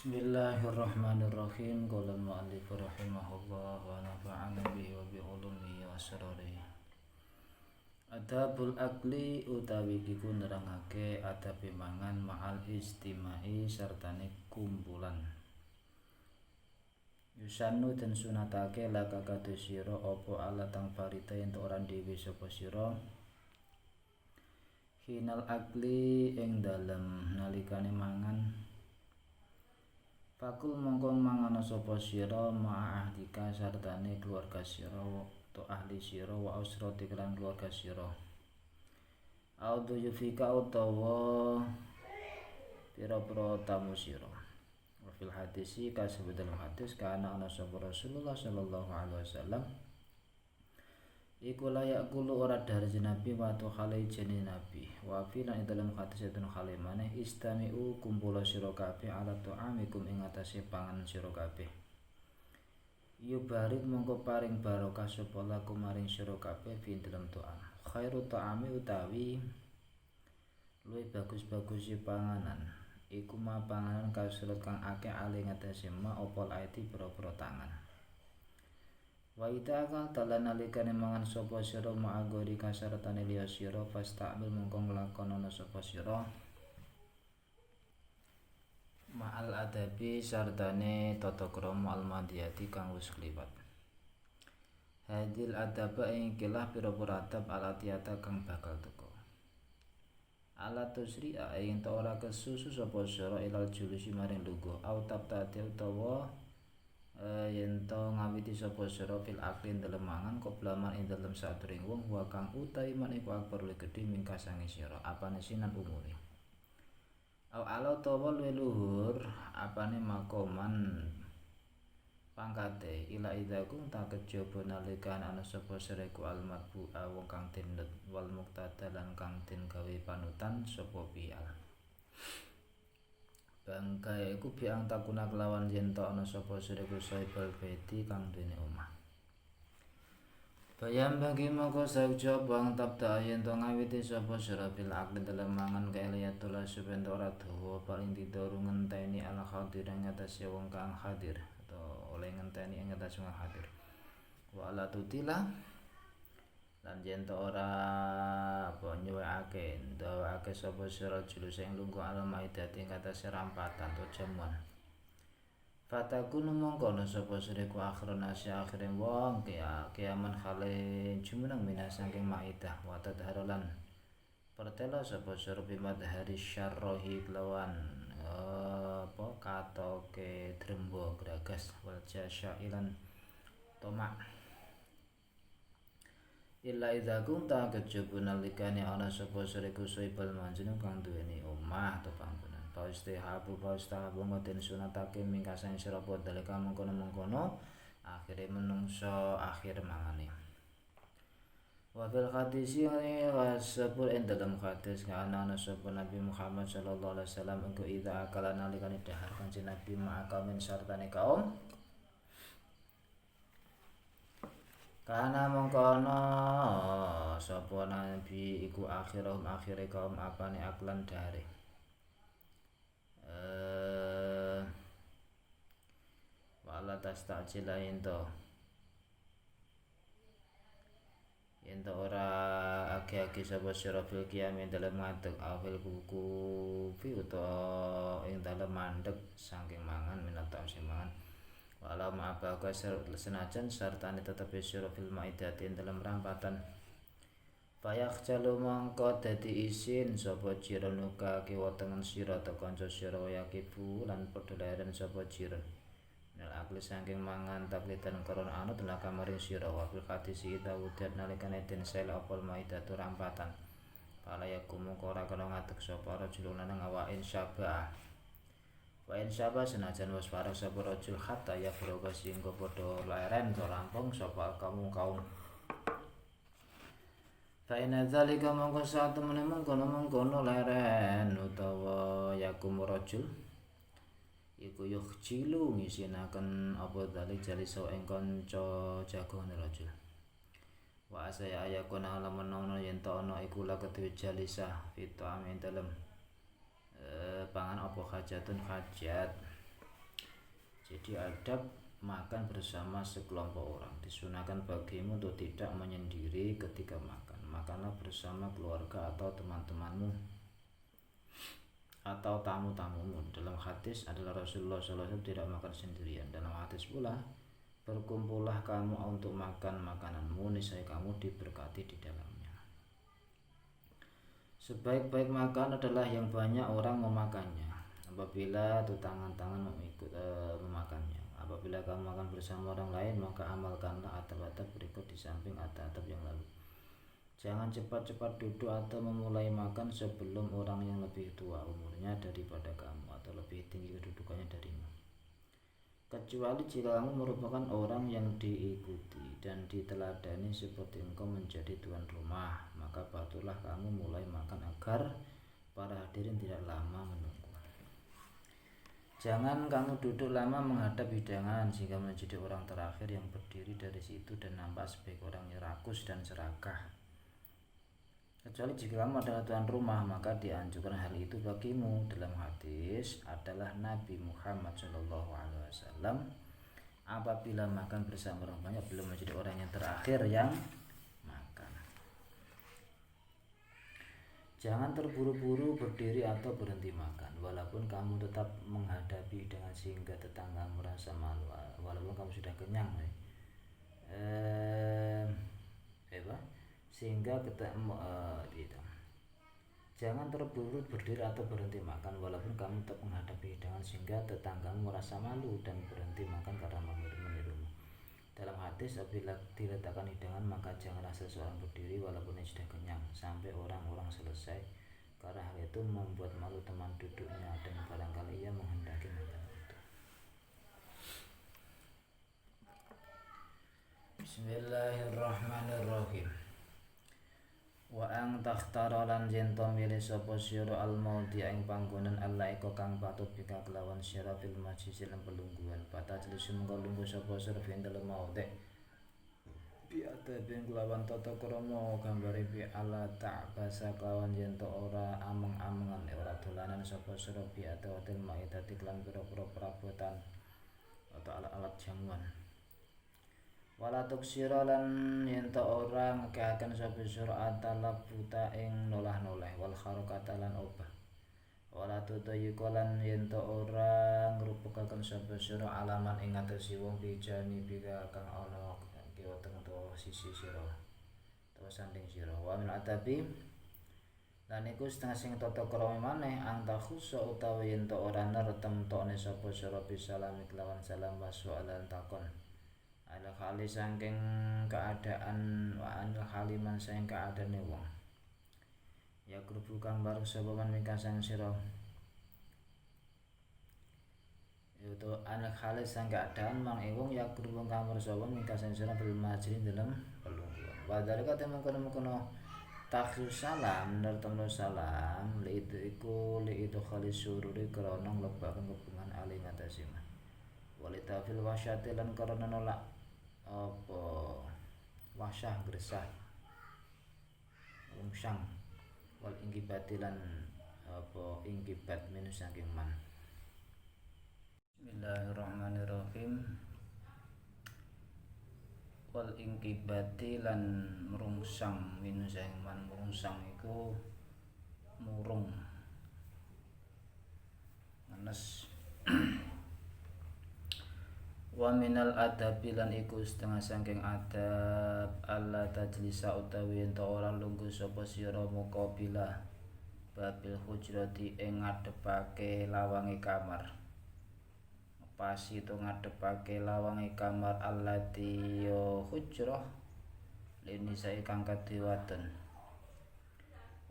Bismillahirrahmanirrahim. Qala al-mu'allif rahimahullah wa nafa'ana bihi wa bi ulumihi wa asrarihi. Adabul akli utawi iku nerangake adabe mangan ma'al istimai sartane kumpulan. Yusannu den sunatake laka kadhe sira apa alatang parita yen ora dhewe sapa sira. Hinal akli ing dalem nalikane mangan. Fakul mongko mangono sapa sira ma'ahdika sartane keluarga sira to ahli sira wa usrati lan keluarga sira. Audu yufika utawa pira-pira tamu sira. Wa fil hadisi kasebut dalam hadis kana ana sapa Rasulullah sallallahu alaihi wasallam iku layak kulo ora darje nabi wa tu khale jene nabi wa fi lan dalam hadis itu khale maneh istamiu kumpula sira kabeh ala tu'amikum ing atase panganan sira kabeh yubarik mongko paring barokah sapa lakum maring sira kabeh fi dalam tu'am khairu tu'ami utawi luwih bagus-bagus panganan iku ma panganan kasulut kang akeh ali ngatasi ma opol aiti pira-pira tangan. Wa ita kang dalan nalikane mangan sapa sira ma'agori kasaratane liya sira fastamil mongko nglakonana sapa sira ma'al adabi sartane tata krama almadiyati kang wis kliwat. Hadil adaba ing kilah pira-pira adab alatiyata kang bakal teka. Alat tusri'a ing ora kesusu sapa sira ilal julusi maring lungguh au tabtati utawa yen to ngawiti sapa sira fil aklin dalem mangan koblaman ing dalem sadurung wong wa kang utawi man iku akbar luwih gedhe mingkasange sira apane sinan umure au ala tawa luwih luhur apane makoman pangkate ila idakum tak kejaba nalikan ana sapa sira iku almatbu wong kang tinut wal muqtada lan kang den gawe panutan sapa pial. Bangkae iku biang takuna kelawan yen to ana sapa sira iku saibal beti kang duweni omah. Bayam bagi mongko sauja bang tabda yen to ngawiti sapa sira bil akli dalem mangan kaeliyatul suben ora dawa paling didoru ngenteni ala hadir ing atase wong kang hadir atau oleh ngenteni ing atase wong hadir. Wa ala tutila lan yen to ora nyuwèake ndawake sapa sira julus ing lungguh alam maidati ing atase rampatan to jamuan. Fatakunu mongko ana sapa sira ku akhirun nasi akhire wong kiaman khale jumeneng minas saking maidah wa tadharulan pertela sapa sira bimadhari syarrohi lawan katoke drembo gragas wal jasyailan tomak. Illa idza kunta kejaba nalikane ana sapa sira iku saibal manjing kang duweni omah atau panggonan. Paustahabu ngoten sunatake mingkasane sira padha dalika mengkono-mengkono akhire menungso akhir mangane. Wa fil hadisi wasabul ing dalam hadis kana ana sapa Nabi Muhammad sallallahu alaihi wasallam engko idza akala nalikane dahar kanjeng Nabi ma'akamin sartane kaum kana mongkono sapa nabi iku akhirahum akhire kaum apane aklan dare wala tastajila ento ora age-age sapa sira fil qiyam dalem ngadeg awil kuku fi utawa ing dalem mandeg saking mangan minatam sing mangan. Walau ma'abaka senajan sartane tetep sira fil maidati dalam rampatan. Payak jalu mangko dadi isin sapa jironuka kiwa tengen sira ta kanca sira yakibu lan padha leren sapa jiron. Nal akli saking mangan taklidan karon anut lan kamaring sira wa fil hadisi dawudat nalikane den sel apal maidatu rampatan. Pala yakumu ora kena ngadeg sapa rajulun nang awain syabah. Wa insyaba senajan wis pareng sapa rajul hatta ya broga singgo padha leren to rampung sapa kaum fa inna zalika mongko sak temene mengkono leren utawa yakum rajul iku yukhjilu ngisinaken apa dalik jalisa ing kanca jagone rajul wa saya ayakuna lamun ana yen to ana iku la kedue jalisa fito amin dalem pangan apa hajatun hajat Jadi adab makan bersama sekelompok orang. Disunahkan bagimu untuk tidak menyendiri ketika makan. Makanlah bersama keluarga atau teman-temanmu atau tamu-tamumu. Dalam hadis adalah Rasulullah SAW tidak makan sendirian. Dalam hadis pula, berkumpullah kamu untuk makan makananmu, niscaya kamu diberkati di dalamnya. Sebaik-baik makan adalah yang banyak orang memakannya, apabila tangan-tangan memakannya. Apabila kamu makan bersama orang lain, maka amalkanlah adab-adab berikut di samping adab-adab yang lalu. Jangan cepat-cepat duduk atau memulai makan sebelum orang yang lebih tua umurnya daripada kamu atau lebih tinggi kedudukannya darimu, kecuali jika kamu merupakan orang yang diikuti dan diteladani seperti engkau menjadi tuan rumah, maka patutlah kamu mulai makan agar para hadirin tidak lama menunggu. Jangan kamu duduk lama menghadap hidangan sehingga menjadi orang terakhir yang berdiri dari situ dan nampak sebagai orang yang rakus dan serakah. Kecuali jika kamu adalah tuan rumah, maka dianjurkan hal itu bagimu. Dalam hadis adalah Nabi Muhammad SAW apabila makan bersama orang banyak belum menjadi orang yang terakhir yang makan. Jangan terburu-buru berdiri atau berhenti makan, walaupun kamu tetap menghadapi hidangan sehingga tetangga merasa malu, walaupun kamu sudah kenyang. Sehingga gitu. Jangan terburu berdiri atau berhenti makan walaupun kamu tetap menghadapi hidangan sehingga tetanggamu merasa malu dan berhenti makan karena menirumu. Dalam hadis, apabila diletakkan hidangan maka janganlah seseorang berdiri walaupun ia sudah kenyang sampai orang-orang selesai, karena hal itu membuat malu teman duduknya dan barangkali ia menghendaki makan itu. Bismillahirrahmanirrahim. Wa ang takhtara lan yen to milih sapa sira al maudhi ing panggonan Allah iko kang patut bika kelawan sira fil majlis lan pelungguhan pata jelis mengko lungguh sapa sira ing dalem maudhi biate ben kelawan tata krama gambare bi ala tak basa kelawan yen to ora ameng-amengan ora dolanan sapa sira biate hotel maidati lan pira-pira perabotan atau alat-alat jamuan. Wala tuksira lan yen ta ora ngekaken sapa sira atalabuta ing nolah-noleh wal kharokata lan obah. Wala tutayika lan yen ta ora ngrupukaken sapa sira alaman ing atase wong bijani bika kang ana kiwa teng sisi sira utawa sanding sira. Wa min adabi lan iku setengah sing tata krama maneh antakhusa utawa yen ta ora nertem tokne sapa sira bisalami kelawan salam wasualan takon. Ala khali saking keadaan wa anil khaliman saking keadaane wong. Ya grupu kang bareng sapa man mingkasan sira. Yaitu anil khali saking keadaan mang wong ya grupu kang bareng sapa mingkasan sira bil majlis dalam pelungguhan. Wa dalika temen-temen taksus salam nertemno salam li itu khali sururi krana nglebaken hubungan ali ngatasi mah. Walita fil wasyati lan karena nolak apa wasyah gresahungsang wal inggibati lan apa inggibat minus saking man. Bismillahirrahmanirrahim. Wal ingkibati lan merungsang minus saking man. Merungsang iku murung manes. Wa minal adabi lan iku setengah saking adab alla tajlisa utawi ento ora lungguh sapa sira muqabilah babil hujrati ing ngadepake lawange kamar. Pas itu ngadepake lawange kamar allati ya hujrah lini sae kang kadhewaten.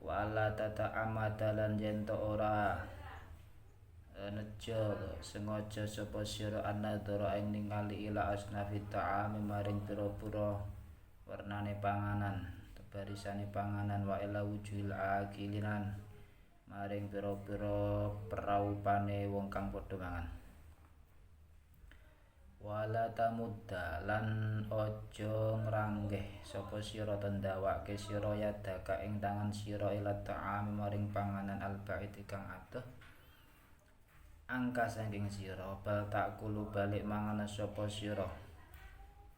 Wa alla tata amadalan yen ora nejo sengaja sapa sira anadzara ing ningali ila asnafi ta'ami maring pira-pira warnane panganan barisane panganan wa ila wujuhil akilinan maring pira-pira praupane wong kang padha mangan. Wala tamudda lan aja ngranggeh sapa sira tendawake sira yadaka ing tangan sira ila ta'ami maring panganan alba'id kang adoh angka saking sira bal takulu balik mangan sapa sira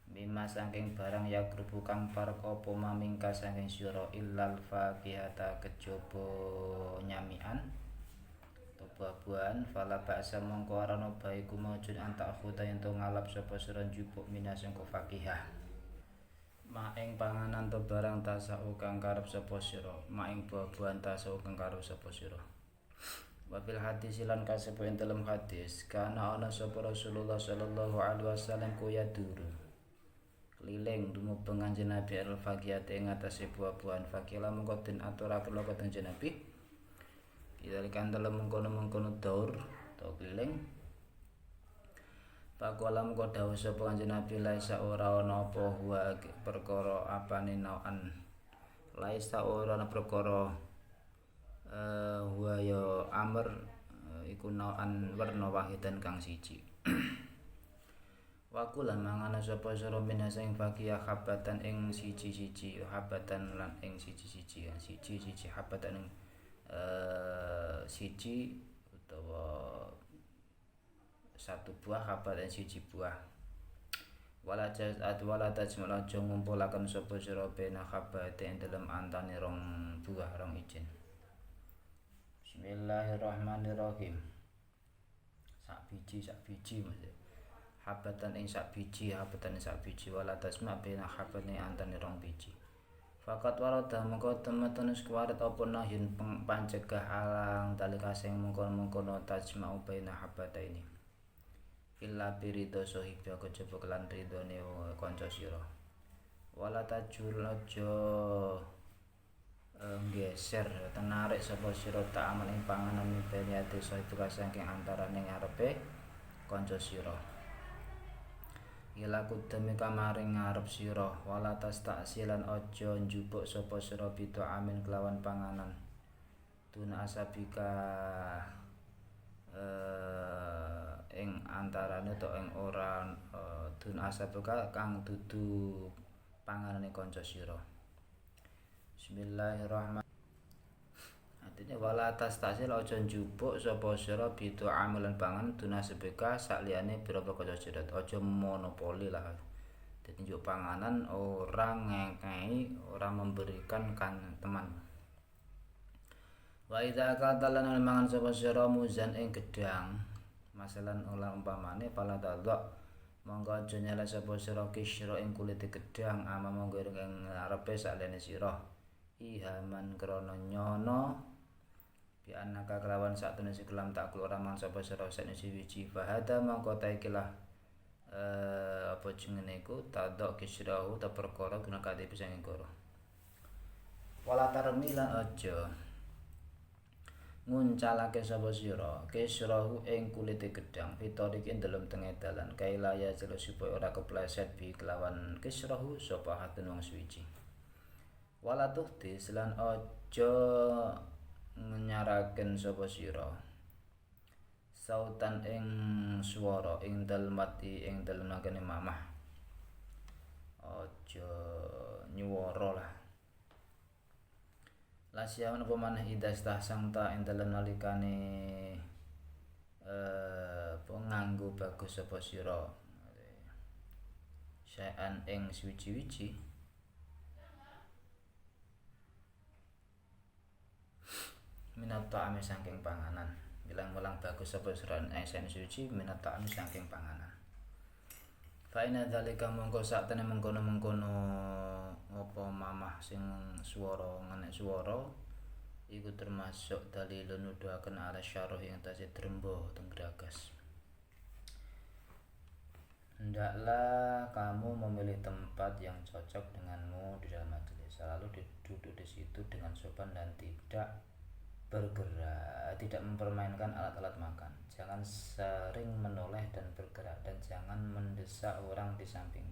mimma saking barang yakrubu kang parek apa mamingka saking sira illal fakihata kejaba nyamikan atau buah-buahan fala ba'sa mongko ora ana bae kumujud antak khuta ento ngalap sapa sira njupuk minas sangko fakihah maing panganan to barang tasau kang karep sapa sira maing buah-buahan tasau kang karep sapa sira wabil hadis lan kasebut ing dalam hadis kana ana sapa Rasulullah sallallahu alaihi wasallam kuya duru keliling dumubeng Kanjeng Nabi al-fakiyat ing atase buah-buahan fakila mengko den aturake lho Kanjeng Nabi Idalikan dalam mengkono-mengkono daur atau keliling Pakualam kau dawuh sapa Kanjeng Nabi laisa ora ana apa huwa perkara apane nauan laisa ora ana perkara huwa ya amr iku nauan werna wahidan kang siji Wakulan mangana sapa sira minas ing fakiyah habatan ing siji-siji habatan lan ing siji-siji siji-siji habatan ing siji utawa satu buah habatan siji buah wala tajmal aja ngumpulaken sapa sira bena habate ing dalem antane rong buah rong ijin Bismillahirrahmanirrahim sak biji maksud habatan ing sak biji wala tasma bena habane antane rong biji Fakat warada mengko temetunus kuwarat apa nahin pancegah alang dalika sing mengkono-mengkono tajma'u baina habataini illa birido sahibi kejaba kelan ridone kanca sira wala tajul aja nggeser tenarik sapa sira ta'amal ing panganan bani ati sahibi saking antarané ngarepe kanca sira Ila kudemi kamaring ngarep sira wala tastaksilan aja njupuk sapa sira bito amin kelawan panganan tuna asabika ing antarane to ing ora tuna asabika kang dudu panganane kanca sira Bismillahirrahmanirrahim Artinya wala tastaksil aja njupuk sapa sira bito amalan pangan tunasebeka sakliyane pira-pira kanca sira aja monopoli lah. Dadi njuk panganan ora ngekei, ora memberikan kan teman. Wa idza qatalan mangan sapa sira muzan ing gedang. Masalan ulah umpamane pala tadha monggo aja nyala sapa sira kisra ing kulit gedang ama monggo ing arepe sakliyane sira. Ihaman krana nyono bi annaka kelawan sakjane kelam takul ora mang sapa sira saknisi wiji bahada mangko ta ikilah apa jenenge iku tadok kisrahu ta perkara guna kate bisa ngkoro wala tarmilan aja nguncalake sapa sira kisrahu ing kulite gedang fitorik ing dalem tengah dalan kailaya jero supaya ora kepleset bi kelawan kisrahu sapa hatun wong suci wala tuhti lan aja nyaraken sapa sira sautan ing swara ing dalmati ing dalem nangane mamah aja nyuwara lah lasyawan apa maneh idas tahsang ta ing dalem nalikane nganggo bagus sapa sira sayan ing suci-wici minat ta'ami saking panganan bilang-bilang bagus sapa sira esen suci minat ta'ami saking panganan fa inna dzalika mongko saktene mengkono-mengkono apa mamah sing swara ngenek swara iku termasuk dalilun nuduhaken ala syarah ing tasih drembo teng Gragas hendaklah kamu memilih tempat yang cocok denganmu di dalam majelis selalu duduk di situ dengan sopan dan tidak bergerak, tidak mempermainkan alat-alat makan. Jangan sering menoleh dan bergerak dan jangan mendesak orang di samping.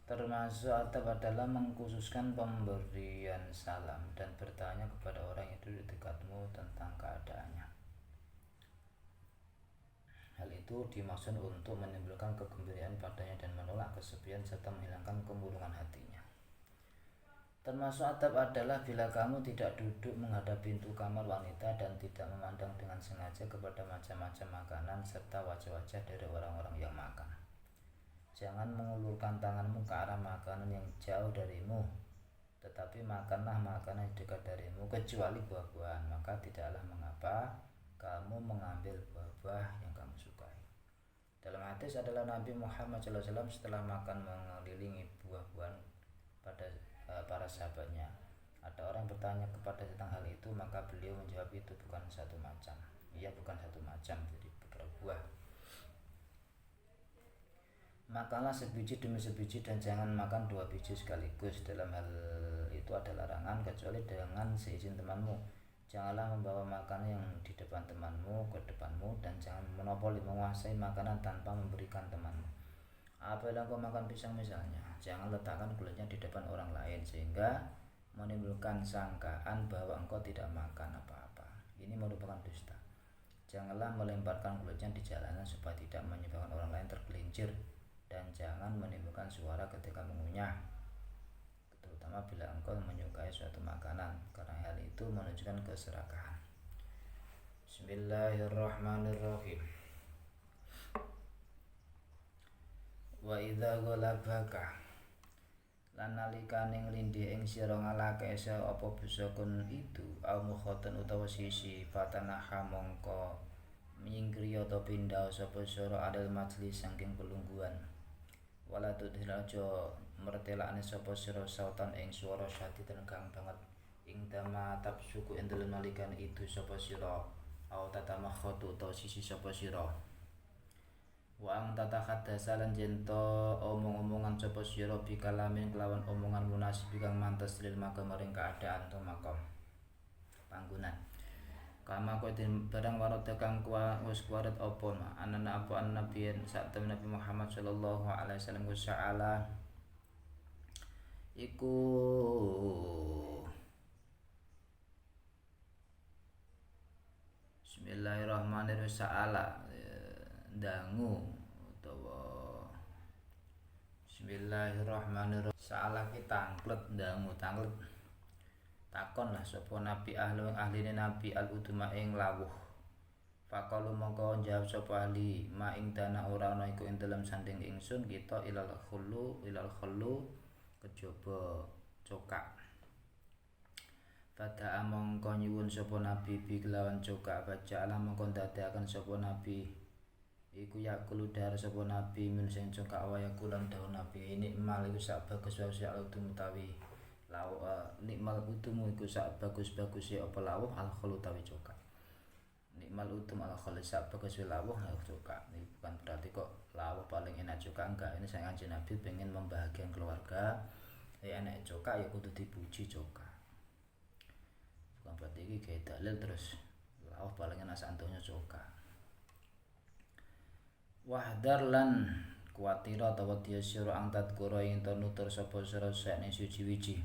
Termasuk atau adalah mengkhususkan pemberian salam dan bertanya kepada orang yang duduk dekatmu tentang keadaannya. Hal itu dimaksud untuk menimbulkan kegembiraan padanya dan menolak kesepian serta menghilangkan kemurungan hatinya. Termasuk adab adalah bila kamu tidak duduk menghadap pintu kamar wanita dan tidak memandang dengan sengaja kepada macam-macam makanan serta wajah-wajah dari orang-orang yang makan. Jangan mengulurkan tanganmu ke arah makanan yang jauh darimu, tetapi makanlah makanan yang dekat darimu kecuali buah-buahan, maka tidaklah mengapa kamu mengambil buah-buah yang kamu sukai. Dalam hadis adalah Nabi Muhammad SAW setelah makan mengelilingi buah-buahan pada para sahabatnya. Ada orang bertanya kepada tentang hal itu, maka beliau menjawab itu bukan satu macam. Ia bukan satu macam, jadi beberapa buah. Makanlah sebiji demi sebiji dan jangan makan 2 biji sekaligus. Dalam hal itu ada larangan kecuali dengan seizin temanmu. Janganlah membawa makanan yang di depan temanmu ke depanmu dan jangan monopoli menguasai makanan tanpa memberikan temanmu. Apabila engkau makan pisang misalnya, jangan letakkan kulitnya di depan orang lain sehingga menimbulkan sangkaan bahwa engkau tidak makan apa-apa. Ini merupakan dusta. Janganlah melemparkan kulitnya di jalanan supaya tidak menyebabkan orang lain tergelincir, dan jangan menimbulkan suara ketika mengunyah, terutama bila engkau menyukai suatu makanan, karena hal itu menunjukkan keserakahan. Bismillahirrahmanirrahim. Wa idza ghalabaka lan nalikane nglindih ing sira ngalake apa busakun itu au mukhatan utawa sisi fatanaha mongko nyingkri utawa pindah sapa sira adal majlis saking pelungguhan. Wala tudhil aja mertelakne sapa sira sautan ing swara syadidan kang banget ing dama tabsuku ing dalem nalikane itu sapa sira au tatama khatu utawa sisi sapa sira. Wa ang tatakhaddasa lan jento omong-omongan sapa sira bikalamin kelawan omongan munasib kang mantes lil makam maring keadaan to makom panggonan. Kama kowe barang warata kang wis kuwarat apa anana apa nabi sak temen Nabi Muhammad sallallahu alaihi wasallam Ta'ala iku Bismillahirrahmanirrahim sa'ala dangu utawa Bismillahirrahmanirrahim sa'ala ki tanglet dangu tanglet takon lah sapa nabi ahline nabi al-uduma ing lawuh. Faqalu mongko jawab sapa ahli ma ing dana ora ana iku ing dalem sanding ingsun kita ilal khullu kejaba cokak. Pada mongko nyuwun sapa nabi bi kelawan cokak baca alam mongko ndadekaken sapa nabi iku yakulu dar sapa nabi min sing cokak waya kulan dawuh nabi nikmal iku sak bagus-bagus ya utum utawi lawuh nikmal utum iku sak bagus-bagus ya apa lawuh al khulu utawi cokak. Nikmal utum al khulu sak bagus lawuh cokak. Ini bukan berarti kok lawuh paling enak cokak, enggak. Ini saya kanjeng Nabi pengen membahagiakan keluarga. Enak cokak ya kudu dipuji cokak. Bukan berarti iki kayak dalil terus lawuh paling enak sak donya cokak. Wahdar lan kuwatira utawa dia sira angtat kura ing to nutur sapa sira sakne suci-wiji.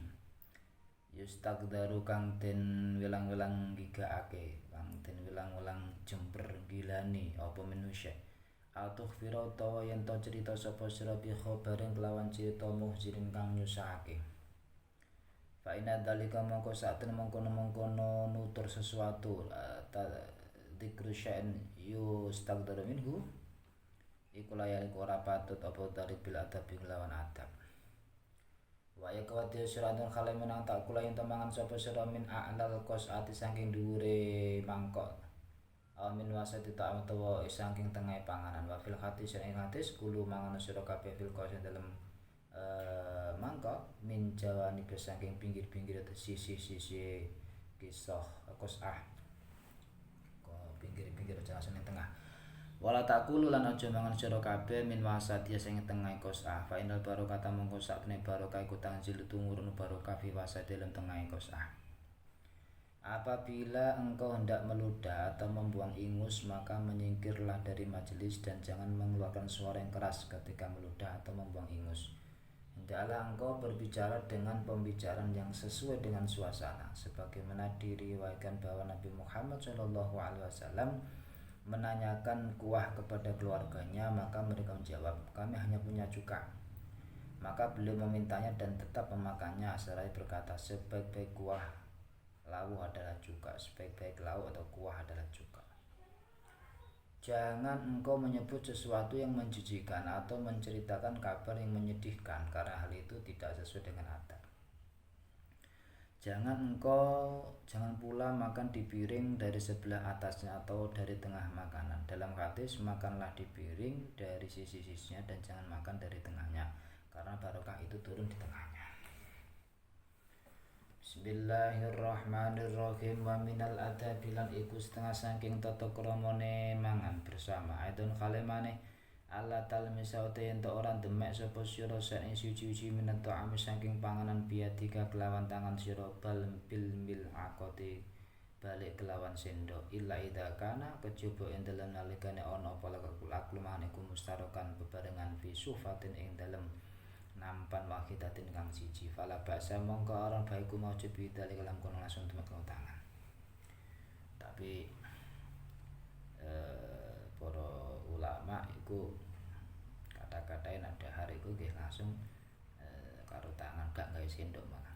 Yustaqdaru kang den wilang-wilang gigakake, kang den wilang-wilang jember gilani apa manusia. Atuh fira utawa yen to cerita sapa sira bi khabaring kelawan cerita muhzirin kang nyusahake. Fa inna dzalika mongko saten mongkono nutur sesuatu dzikru syai'in yustaqdaru minhu iku layak ora patut apa dari bil adab lawan adab. Wa ya kawati suratun kale menang tak kula yen mangan sapa sira min a'lal qasati saking dhuwure mangkok. Min wasati ta'am utawa saking tengah panganan. Wa fil hadis ing hadis kulo mangan sira kabeh fil qas dalem mangkok min jawani saking pinggir-pinggir atau sisi-sisi kisah qasah. Kok pinggir-pinggir aja langsung ning tengah. Wala takulu lan aja mangan sira kabeh min wasati sing tengah qasah. Fa inal barokata mongko sakne barokah iku tanzil tumurun barokah fi wasati lan tengah qasah. Apabila engkau hendak meludah atau membuang ingus, maka menyingkirlah dari majelis dan jangan mengeluarkan suara yang keras ketika meludah atau membuang ingus. Hendaklah engkau berbicara dengan pembicaraan yang sesuai dengan suasana, sebagaimana diriwayatkan bahwa Nabi Muhammad SAW menanyakan kuah kepada keluarganya, maka mereka menjawab, kami hanya punya cuka. Maka beliau memintanya dan tetap memakannya seraya berkata, sebaik-baik kuah lauk adalah cuka, sebaik-baik lauk atau kuah adalah cuka. Jangan engkau menyebut sesuatu yang menjijikan atau menceritakan kabar yang menyedihkan, karena hal itu tidak sesuai dengan adab. Jangan pula makan di piring dari sebelah atasnya atau dari tengah makanan. Dalam hadis, makanlah di piring dari sisi-sisinya dan jangan makan dari tengahnya, karena barokah itu turun di tengahnya. Bismillahirrahmanirrahim. Wa minal adabi lan iku setengah saking tata kramane mangan bersama. Aidon kalemane Allah talmisa uta yen ora demek sapa sira sak ing suci-suci minat ta'am saking panganan biadika kelawan tangan sira bal bil mil aqati balik kelawan sendok illa idza kana kejaba ing dalem nalikane ana apa lakluman iku mustarokan bebarengan fi sufatin ing dalem nampan wahidatin kang siji fala basa mongko ora baiku mau cebi dalik kelam kono langsung demek tangan. Tapi para ulama iku kata-katae nek dahar iku nggih langsung karo tangan gak gawe sendok malah.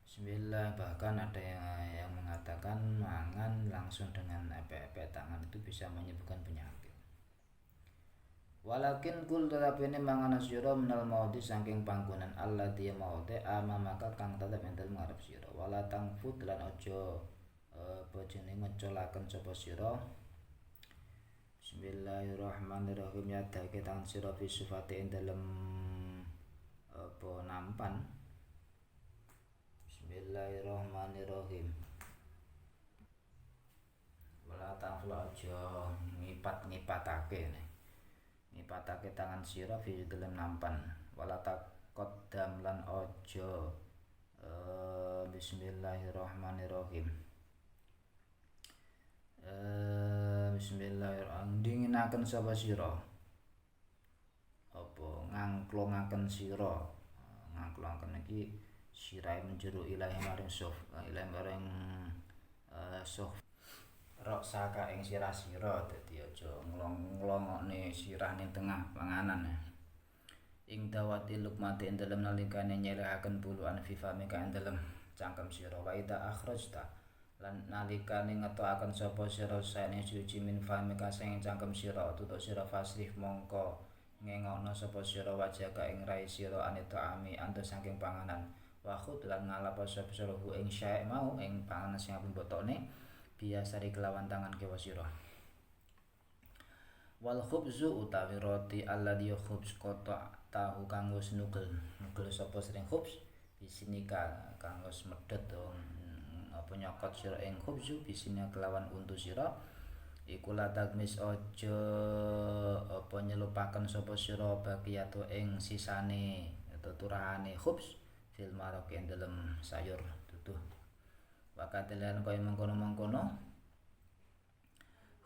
Bismillah, bahkan ada yang mengatakan mangan langsung dengan epek-epek tangan itu bisa menyembuhkan penyakit. Walakin kul tetapi ini mangan sira minal maudi saking panggonan Allah dia maudi ama maka kang tetep entel ngarep sira wala tangfut lan aja bojone ngecolaken sapa sira. Bismillahirrahmanirrahim. Nyadake tangan sira fi sifate ing dalem apa nampan. Bismillahirrahmanirrahim. Wala tangful aja ngipatake tangan sira fi dalem nampan. Wala taqaddam lan aja bismillahirrahmanirrahim. Bismillahirrahmanirrahim. Dinginaken sapa sira apa ngangklongaken sira. Ngangklongaken iki sirahe menjero ilahi maring sof rok saka ing sira-sira, dadi aja nglong-nglongokne sirah ning tengah panganan. Ing dawati lukmati ing dalem nalikane nyelehaken buluan fifame ka ing dalem cangkem sira wa ida akhrajta lan nalikane ngetokaken sapa sira sane suci min fame ka sing cangkem sira tutuk sira faslih mongko ngengokno sapa sira wajah ka ing rai sira anita ami antus saking panganan wa khud lan ngalap sapa sira ing syae mau ing panganan sing ampun botokne biasa kelawan tangan kiwa sira. Wal khubzu utawi roti alladhi khubz qata tahu kang wis nugel sapa sering khubz bisinika kang wis medhot apa nyokot sira ing khubzu bisine kelawan untu sira iku latagmis aja apa nyelupaken sapa sira bagiyato ing sisane tuturane khubz fil maraq ing dalem sayur duduh wakatilan kaya mengkono-mengkono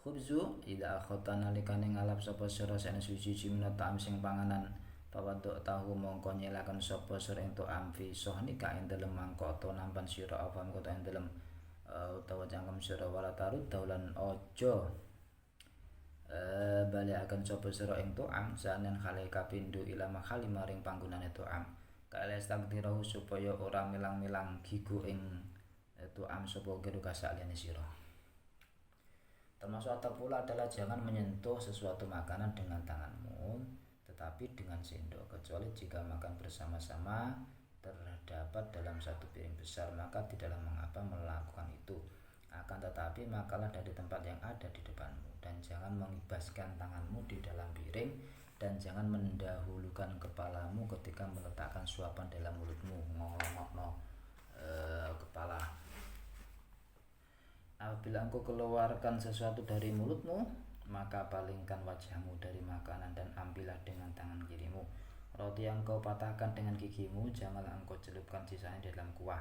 khubzu ida akhota nalikane ngalap sapa sira sane suci minata sing panganan pawadok tahu mongko nyelaken sapa sira ento amfi sohnika ing dalem mangkota nampan sira apa mangkota ing dalem utawa cangkem sira wala tarut daulan aja balekaken sapa sira ing to'am sanen khale kapindho ila makhali maring panggonane to'am kaele stagdirahu supaya ora milang-milang gigu ing to'am sapa kira kasaliyane sira. Termasuk atap pula adalah jangan menyentuh sesuatu makanan dengan tanganmu tetapi dengan sendok, kecuali jika makan bersama-sama terdapat dalam satu piring besar maka tidaklah mengapa melakukan itu. Akan tetapi makalah dari tempat yang ada di depanmu dan jangan mengibaskan tanganmu di dalam piring dan jangan mendahulukan kepalamu ketika meletakkan suapan dalam mulutmu ngolongokno kepala. Apabila engkau keluarkan sesuatu dari mulutmu maka palingkan wajahmu dari makanan dan ambillah dengan tangan kirimu. Roti yang kau patahkan dengan gigimu janganlah engkau celupkan sisanya di dalam kuah.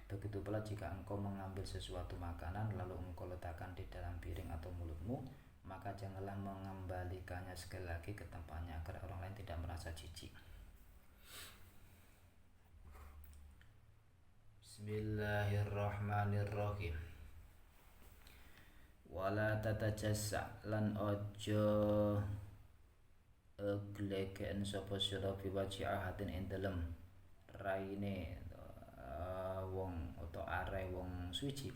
Begitu pula jika engkau mengambil sesuatu makanan lalu engkau letakkan di dalam piring atau mulutmu maka janganlah mengembalikannya sekali lagi ke tempatnya agar orang lain tidak merasa jijik. Bismillahirrahmanirrahim. Wala tatajassa lan ojo glegeken sapa sira biwaji ahadin ing dalem raine wong utawa are wong suci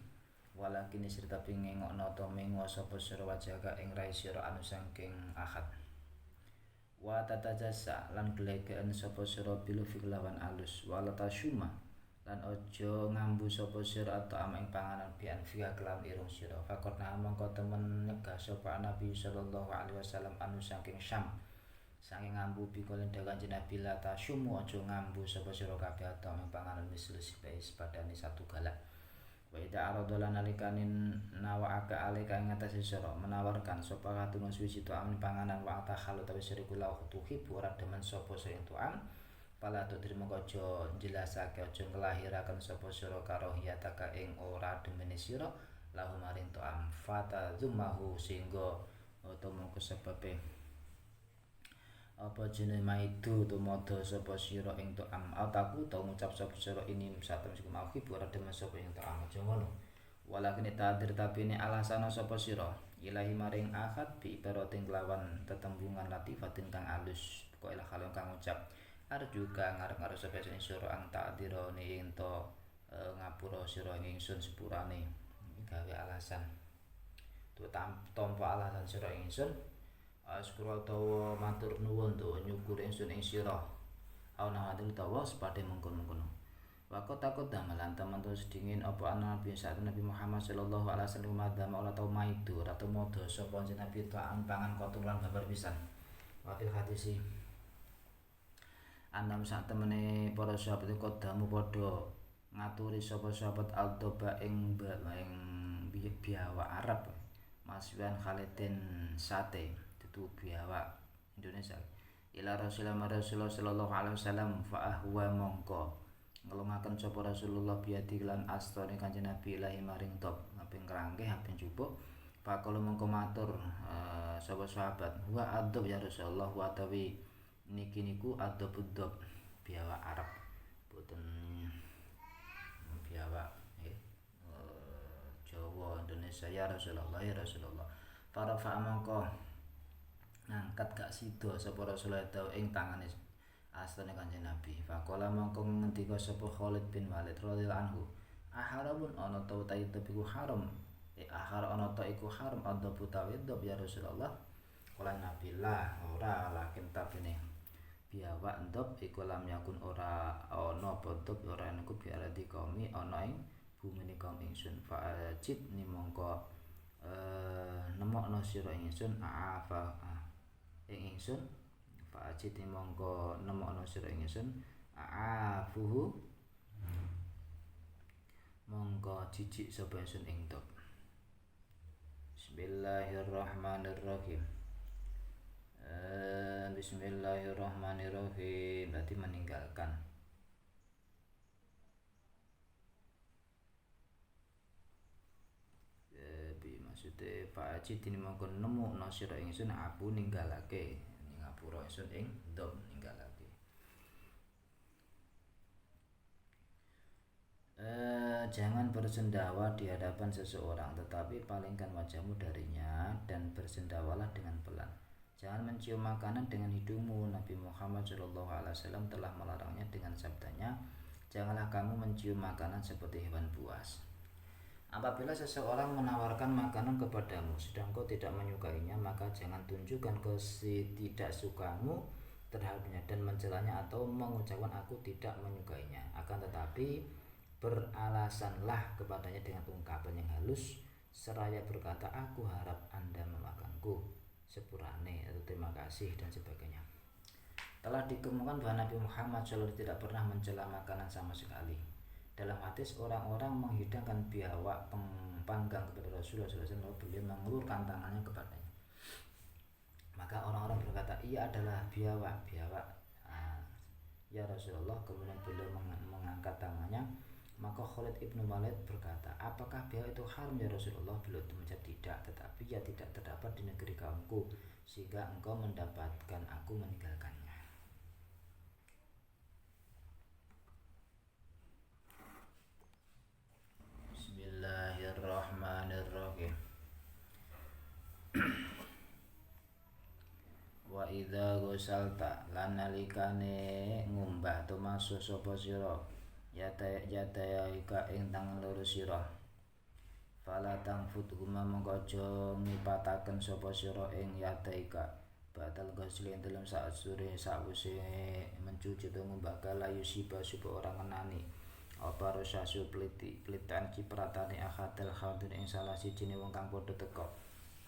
walakin sirta pingengokno to mengo sapa sira wajaga ing rai sira anu saking ahad wa tatajassa lan glegeken sapa sira bilu fiklawan alus wala tasyuma lan aja ngambu sapa sira atau ama ing panganan bian fiha kelam irung sira fakotna mongko temen nyegah sapa Nabi sallallahu alaihi wasallam anu saking Syam saking ngambu bikolen dawan Nabi la tasyumu aja ngambu sapa sira kabeh atau ing panganan mislus bais padane satu galak wa ida aradolan alikanin nawaka alika ing ngatasi sira menawarkan sapa katun suci to amin panganan wa takhalu tawi sira kula tuhib ora demen sapa sing tuan pala tu terima aja jelasake aja nglahiraken sapa sira karohiyataka ing ora demene sira lahu maring to am fata zumahu singgo utawa mongko sebabe apa jenenge maidu tumodo sapa sira ing to am ataku to ngucap sapa sira ini satem sing mau ora demen sapa ing to am aja ngono walakin tadir tapi ini alasana sapa sira ilahi maring akad bi ibarating kelawan tetembungan latifatin kang alus kok ilah kalon kang ngucap arjuka ngarep-ngarep sapa sing sira ang takdirone ento ngapura sira ingsun sepurane gawe alasan tu tanpa alasan sira ingsun askura utawa matur nuwun to nyukur ingsun ing sira ana ati utawa sepate mengkon-mengkon wako takut damelan teman-teman sedingin apa Nabi saat Nabi Muhammad sallallahu alaihi wasallam madam ora tau maidu ora tau modo sapa Nabi ta'an pangan koturan babar pisan wakil hadisi anam sak temene para sahabat kodamu padha ngaturi sapa sahabat al-doba ing biawa Arab maswan Khalidin sate itu biawa Indonesia ila Rasulullah sallallahu alaihi wasallam fa ahwa mongko ngelungaken sapa Rasulullah biadi lan astane Kanjeng Nabi ilahi maring top ngaping krangkeh aping jupuk pakala mongko matur sapa sahabat wa adab ya Rasulullah wa tawi niki niku adab-adab biawa Arab boten biawa Jawa Indonesia ya Rasulullah para mongko ngangkat gak sida sapa Rasulullah ing tangane astane Kanjeng Nabi faqala mongko ngendika sapa Khalid bin Walid radhiyallahu anhu aharamun ana ta utawi iku haram ahar ana ta iku haram adab utawi adab ya Rasulullah kala Nabi lah ora lakin tabene biawa ndop iku lam yakun ora ana podop ora niku biara di kaumi ana ing bumi kaum ingsun fa'ajid ni mongko nemokno sira ingsun afa ing ingsun fa'ajid ni mongko nemokno sira ingsun afuhu mongko jijik sapa ingsun ing ndop Bismillahirrahmanirrahim Bismillahirrahmanirrahim berarti meninggalkan maksudnya Pak Haji dini mongko nemu nasira ingsun abu ninggalake ngapura ingsun ing ndom ninggalake jangan bersendawa di hadapan seseorang tetapi palingkan wajahmu darinya dan bersendawalah dengan pelan. Jangan mencium makanan dengan hidungmu. Nabi Muhammad SAW telah melarangnya dengan sabdanya, janganlah kamu mencium makanan seperti hewan buas. Apabila seseorang menawarkan makanan kepadamu sedang kau tidak menyukainya, maka jangan tunjukkan ketidaksukamu terhadapnya dan mencelanya atau mengucapkan aku tidak menyukainya. Akan tetapi beralasanlah kepadanya dengan ungkapan yang halus seraya berkata aku harap Anda memakanku sepurane atau terima kasih dan sebagainya. Telah dikemukakan bahwa Nabi Muhammad SAW tidak pernah mencela makanan sama sekali. Dalam hadis orang-orang menghidangkan biawak panggang kepada Rasulullah SAW, beliau mengulurkan tangannya kepadanya. Maka orang-orang berkata, ia adalah biawak. Ya Rasulullah, kemudian beliau mengangkat tangannya. Maka Khalid ibn Walid berkata, apakah biawak itu haram ya Rasulullah? Beliau menjawab tidak, tetapi ya tidak terdapat di negeri kaumku, sehingga engkau mendapatkan aku meninggalkannya. Bismillahirrahmanirrahim. Wa idza ghusalta lan nalikane ngumbah tumasu sapa sira yataika ing tangan loro sira fala tangfut huma mongko aja ngipataken sapa sira ing yataika batal ghusl ing dalem sakwise mencuci to ngumbah kala yusiba supaya ora ngenani apa rosasu plitan cipratane akhatil hadir ing salah sijine wong kang padha teka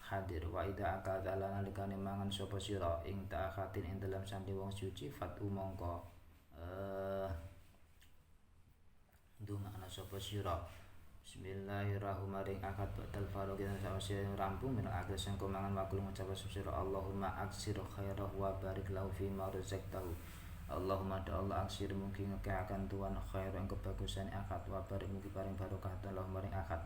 hadir wa ida akal dalan nalikane mangan sapa sira ing ta'akhatin ing dalam sandi wong suci fatu mongko ndongakna sapa sira bismillahirrahmanirrahim akad batal farogin sawise rampung min akhir sing mangan wakul ngucap sira Allahumma aksir khairahu wa barik lahu fi ma razaqtahu Allahumma da Allah aksir mungkin akan tuan khair yang kebagusan akad wa barik mungkin paring barokah Allahumma ring akad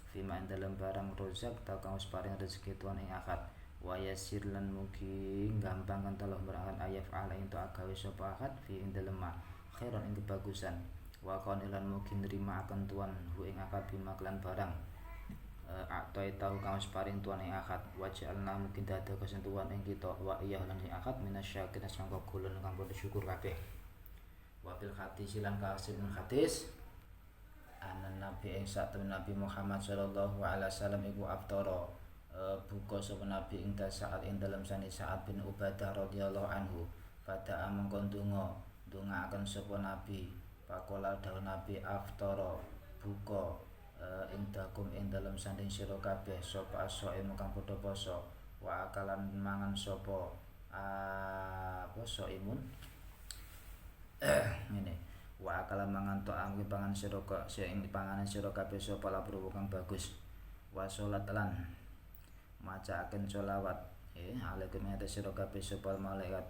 fima dalam barang rozak tau kang wis paring rezeki tuan ing akad wa yasir lan mugi gampang kan Allah berangan ayaf ala ing agawe sapa akad fi ing dalem khairan ing kebagusan wa kon ilan mugi nerima akan tuan hu ing akad bima kelan barang atoi tahu kang wis paring tuan ing akad wa ja'alna mugi dadi kesentuhan ing kita wa iya lan ing akad minasyakirin sangka kulun kang padha syukur kabeh wa bil hadis lan kasim hadis anan nabi ing satemene Nabi Muhammad sallallahu alaihi wasallam iku aftara buka sapa nabi ing saat ing dalem sani Sa'ad bin Ubadah radhiyallahu anhu pada mengkon ndongaaken sapa nabi pakola dawuh nabi aftara buka ing dakum ing dalem sanding sira kabeh sapa asaim kang padha poso wa akalan mangan sapa poso imun ngene wa akala mangan to angge pangan sira kok sing panganan sira kabeh sapa labru kang bagus wa salat lan macaaken sholawat alaikum ya sira kabeh sapa malaikat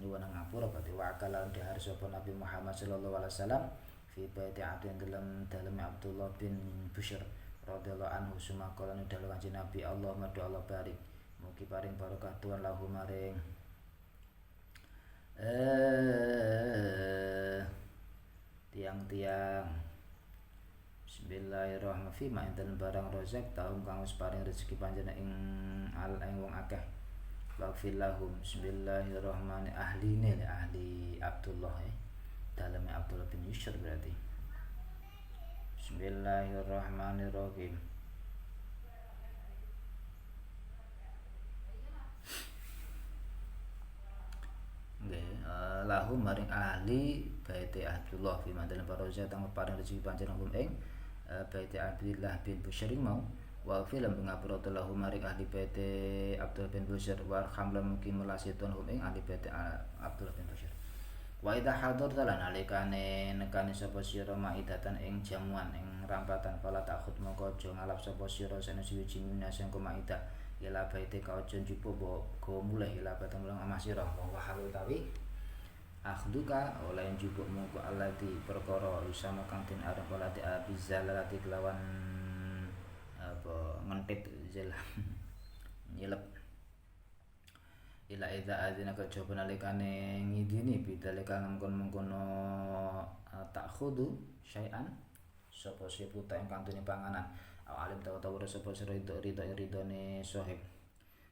nyuwun ngapura berarti wa akala dihar sapa Nabi Muhammad sallallahu alaihi wasallam fi baiti abdin dalam Abdullah bin Bushr radhiyallahu anhu sumakala dalu kanjeng Nabi Allahumma do Allah barik mugi paring barokah tuan lahu maring tiang-tiang bismillahirrahmanirrahim enten barang rozak taum kang wis paring rezeki panjenengan ing wong akeh waghfir lahum bismillahirrahmanirrahim ahli Abdullah daleme Abdullah bin Yusr berarti bismillahirrahmanirrahim lahum maring ahli baiti Abdullah fi mandalan paroja tang paring rezeki panjenengan ing baiti Abdullah bin Bushr mau wa film ngapura lahum maring ahli baiti Abdullah bin Bushr wa khamlan mungkin melasitun hum ing ahli baiti Abdullah bin Bushr wa idha hadur dalan alikane nekani sapa sira maidatan ing jamuan ing rampatan fala takhut mongko aja ngalap sapa sira sanes wiji minasang maidah ila baiti ka aja njupuk go mulih ila batang mulang amah sira wa halu tawi akhduka oleh njupuk mongko alati perkara usama kang den arep alati abizalati kelawan apa ngentit jalan nyelep ila idza adzina kejaba nalikane ngidini bidalika mengkon-mengkono takhudu syai'an sapa seputa ing kantune panganan alim tawa-tawa sapa sira ridone sahib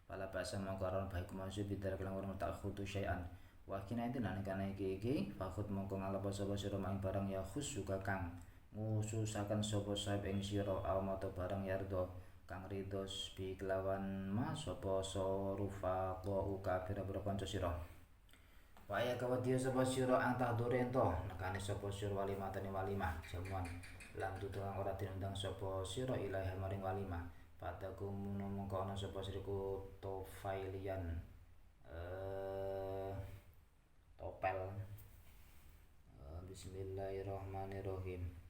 pala basa mongko baik maksud bidalika lan takhudu syai'an wa kina enten nalikane iki fakhud mongko ngalap sapa sira maing barang ya khusuka kang ngususaken sapa sahib ing sira almato barang yardo kang ridhos bi kelawan ma sapa sorufa wa uka pira-pira kanca sira wa ya kawadiyo sapa sira antah dorento nekane sapa sira walimatane walimah jamuan lan tuturang ora diundang sapa sira ilahi maring walimah padaku mungko ana sapa siriku tofailian topel bismillahirrahmanirrahim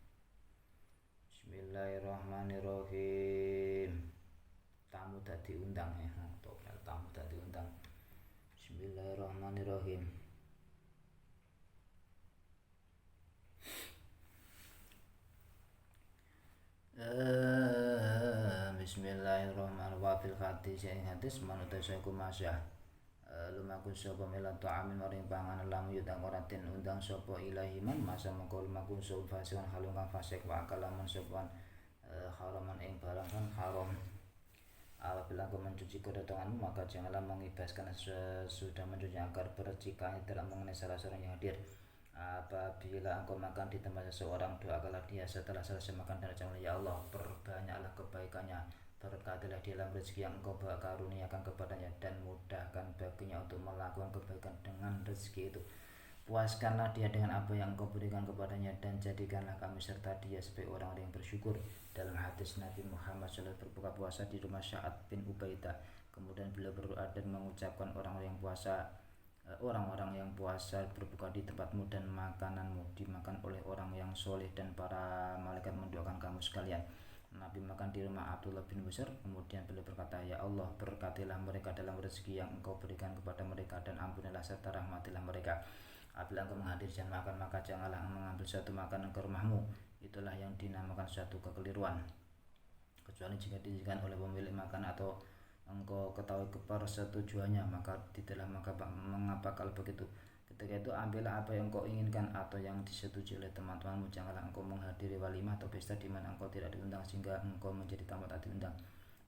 Bismillahirrahmanirrahim. Tamu dadi undang topel tamu dadi undang. Bismillahirrahmanirrahim. Bismillahirrahmanirrahim. Hadis ing hadis manut saeku masyah. Lumaku sapa milan ta'amin maring panganan lamu yudang ora den undang sapa ilahiman masa mengko lumaku sapa fasikan halung kang fasik wa kalaman sapa haraman ing barang kan haram Apabila engkau mencuci kedatanganmu, maka janganlah mengibaskan sesudah mencuci agar percikannya tidak mengenai salah seorang yang hadir. Apabila engkau makan di tempat seseorang, doakanlah dia setelah selesai makan dan ucapkanlah, ya Allah, perbanyaklah kebaikannya, berkatilah dia dalam rezeki yang engkau karuniakan kepadanya, dan mudahkan baginya untuk melakukan kebaikan dengan rezeki itu. Puaskanlah dia dengan apa yang engkau berikan kepadanya, dan jadikanlah kami serta dia sebagai orang-orang yang bersyukur. Dalam hadis Nabi Muhammad SAW berbuka puasa di rumah Sa'ad bin Ubaidah. Kemudian beliau berdoa dan mengucapkan, orang-orang yang puasa berbuka di tempatmu dan makananmu dimakan oleh orang yang soleh, dan para malaikat mendoakan kamu sekalian. Nabi makan di rumah Abdullah bin Busr, kemudian beliau berkata, ya Allah, berkatilah mereka dalam rezeki yang engkau berikan kepada mereka, dan ampunilah serta rahmatilah mereka. Apabila engkau menghadiri jam makan, maka janganlah mengambil suatu makanan ke rumahmu. Itulah yang dinamakan suatu kekeliruan, kecuali jika diizinkan oleh pemilik makan atau engkau ketahui persetujuannya, maka tidaklah mengapa kalau begitu. Ketika itu ambillah apa yang engkau inginkan atau yang disetujui oleh teman-temanmu. Janganlah engkau menghadiri walimah atau pesta di mana engkau tidak diundang sehingga engkau menjadi tamu tak diundang.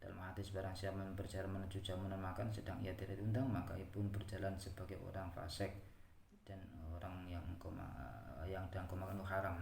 Dalam hadis, barang siapa berjalan menuju jamuan makan sedang ia tidak diundang, maka ia pun berjalan sebagai orang fasik, dan orang yang engkau makan itu haram.